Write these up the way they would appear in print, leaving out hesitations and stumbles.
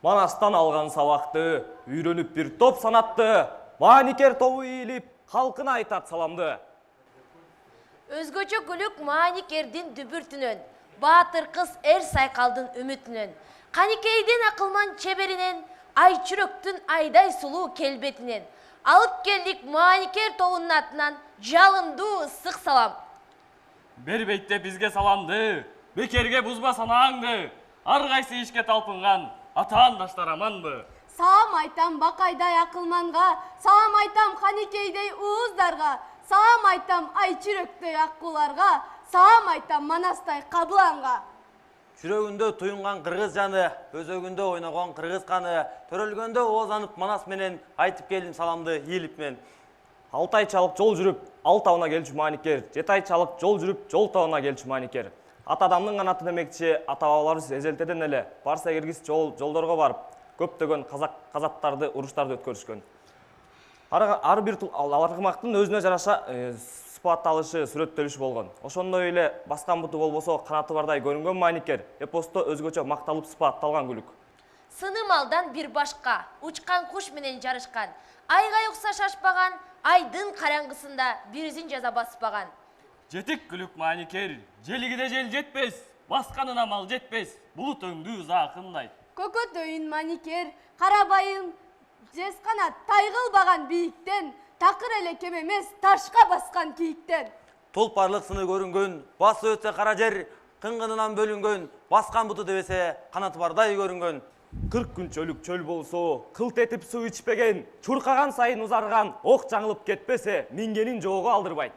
Манастан алған сабақты, үйреніп бір топ санатты, Маникер тобы иіліп, халқына айтат саламды. Өзгөчө күлік Маникердин дүбүртүнөн, Батыр кыз сайкалдын үмүтүнөн, Каникейдин акылман чеберинен, Айчүрөктүн айдай сулуу келбетинен, алып келдик Маникер тобунун атынан жалындуу ысык салам. Бербейте бизге саламды, бекерге бузба санааңды, ар кайсы ишке талпынган ата-андаштар аманбы? Салам айтам Бакайдай акылманга, салам айтам Каникейдей ууздарга, салам айтам Айчүрөктөй аккуларга, салам айтам Манастай Кабыланга. Жүрөгүндө туюнган кыргыз жаны, өзөгүндө ойногон кыргыз каны, төрөлгөндө оозанып Манас менен айтып келдим саламды ийилип мен. 6 ай чалып жол жүрүп, 6 табына келчү Маникер, 7 ай чалып жол жүрүп, жол табына келчү Маникер. Ата адамдын канаты демекчи, ата бабаларыбыз эзелтеден эле барса киргиз жолдорго барып, көптөгөн казаттарды, уруштарды өткөрүшкөн. Ар бир аргымактын өзүнө жараша сыпатталышы, сүрөттөлүшү болгон. Ошондой эле баскан буту болбосо канаты бардай көрүнгөн Маникер эпосто өзгөчө макталып сыпатталган күлүк. Сыны малдан бир башка, учкан куш менен жарышкан, айга укса шашпаган, айдын караңгысында бир изин жаза баспаган. Жетик күлүк Маникер, желигиде жел жетпес, басканына мал жетпес, булут өңдүү закындай. Көкөтөйүн Маникер, карабайын жез канат тайгылбаган бийиктен, такыр эле кем эмес ташка баскан кийиктен. Толпарлык сыны көрүнгөн, басы өтө кара жер, кыңгынынан бөлүнгөн, баскан буту дебесе канаты бардай көрүнгөн. 40 күн чөл болсо, кылт этип суу ичпеген, чуркаган сайын узарган, ок жаңылып кетпесе, мингенин жоого алдырбайт.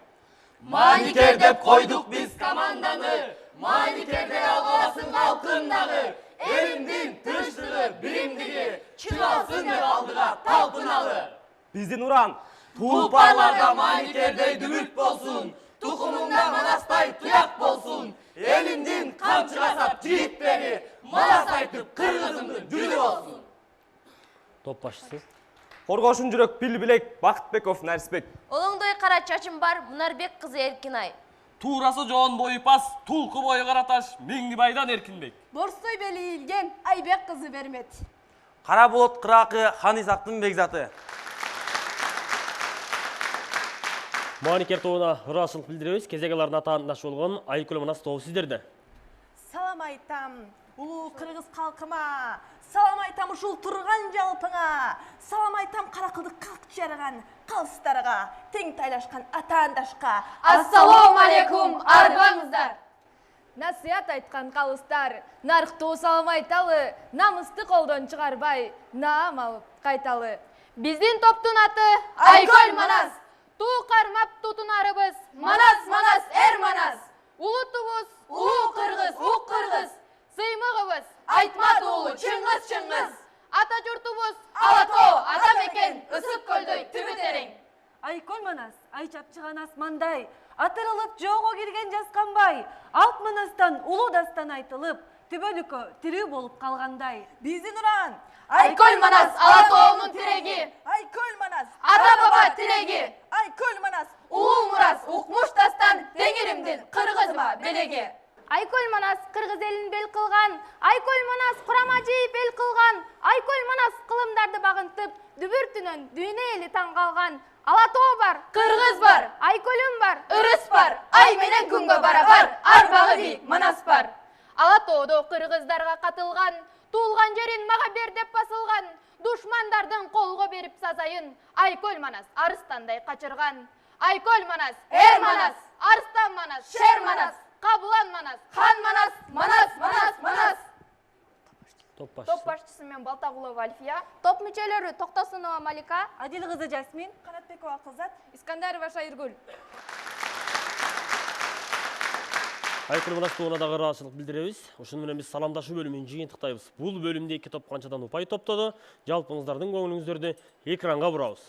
Маникер деп койдук биз команданы, Маникерде алгасың калкын дагы, элимдин тынчтыгы, биримдиги, чыгалсын деп алдыга талпыналы. Биздин уран Тулпарларда Маникердей дүбүрт болсун, тукумуңда Манастай туяк болсун, элимдин камчыга сап жигиттери, Манас айтып кыргызымдын жүлү болсун. Топ башчысы Коргошун жүрөк Билбилек Бакытбеков Нарисбек. Олоңдой кара чачым бар Мунарбек кызы Эркинай. Туурасы жоон бою пас, тулку бою караташ, Меңдибайдан Эркинбек. Борсой бели ийилген Айбек кызы Бермет. Кара болот кыракы Хан Исактын бекзаты. Маникер тобуна ыраачылык билдиребиз. Кезегелердин ата-андашы болгон Айкөл Манас тобу сиздерде. Салам айтам улуу кыргыз калкыма, салам айтам ушул турган жалпыңа, салам айтам каракылды калк жарган калыстарга, тең тайлашкан ата-андашка. Ассалому алейкум, арбаңыздар. Насыят айткан калыстар, нарыктуу салам айталы, намысты колдон чыгарбай, наам алып кайталы. Биздин топтун аты Айкөл Манас. Туу кармап тутунарыбыз Манас, Манас, Манас. Улутубуз улуу кыргыз, ук кыргыз. Сыймыгыбыз Айтмат уулу Чыңгыз, Чыңгыз. Ата журтубуз Алатоо, ата мекен ысык көлдөй түбү терең. Айкөл Манас, ай чапчыган асмандай, атырылып жоого кирген жасканбай, Алт Манастан улуу дастан айтылып, түбөлүккө тирүү болуп калгандай. Биздин уран Айкөл Манас, Алатоонун тиреги. Айкөл Манас, Ата баба тиреги. Айкөл Манас, Улуу мурас, укмуш дастан, теңиримдин кыргызыма белеги. Айкөл Манас кыргыз элин бел кылган, Айкөл Манас курама жийип эл кылган, Айкөл Манас кылымдарды багынтып, дүбүртүнөн дүйнө эли таң калган. Алатоо бар, кыргыз бар, Айкөлүм бар, ырыс бар, ай менен күнгө барабар, арбагы бийик Манас бар. Алатоодо кыргыздарга катылган, туулган жерин мага бер деп басылган, душмандардын колго берип сазайын, Айкөл Манас арыстандай качырган. Айкөл Манас, Манас, Арстан Манас, Шер Манас, Кабылан Манас, Хан Манас, Манас, Манас, Манас. Топ Топ башчысы мен Балтагулова Альфия, топ мүчөлөрү Токтосунова Малика, Адил кызы Жасмин, Канатбекова Кылзат, Искандарова Шайыргүл. Айкөл Манас тобуна дагы ыраачылык билдиребиз. Ошону менен биз саламдашуу бөлүмүн жыйынтыктайбыз. Бул бөлүмдө 2 топ канчадан упай топтоду. Жалпыңыздардын көңүлүңүздөрдү экранга бурабыз.